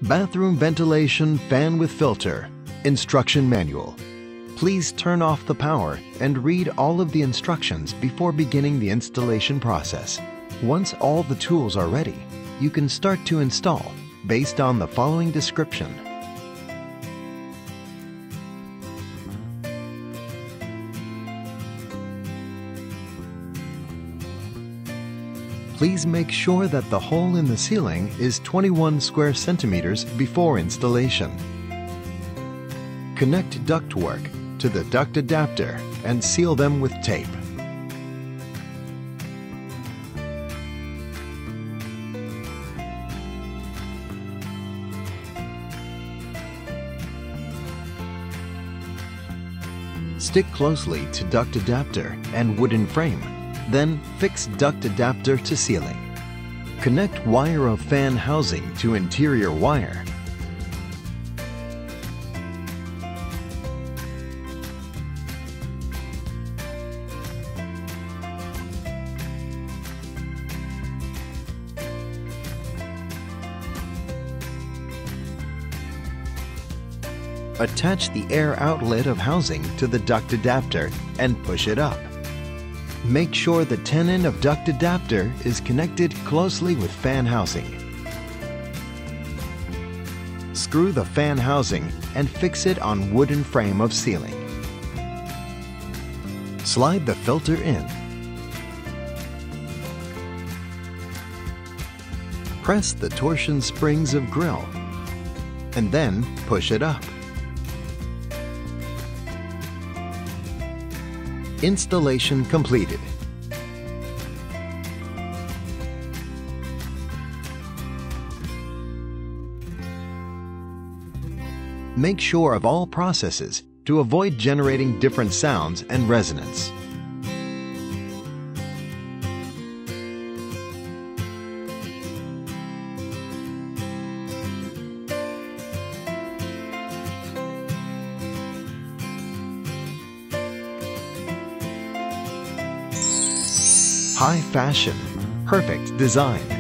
Bathroom ventilation fan with filter. Instruction manual. Please turn off the power and read all of the instructions before beginning the installation process. Once all the tools are ready, you can start to install based on the following description. Please make sure that the hole in the ceiling is 21 square centimeters before installation. Connect ductwork to the duct adapter and seal them with tape. Stick closely to duct adapter and wooden frame. Then fix duct adapter to ceiling. Connect wire of fan housing to interior wire. Attach the air outlet of housing to the duct adapter and push it up. Make sure the tenon of duct adapter is connected closely with fan housing. Screw the fan housing and fix it on wooden frame of ceiling. Slide the filter in. Press the torsion springs of grill and then push it up. Installation completed. Make sure of all processes to avoid generating different sounds and resonance. High fashion, perfect design.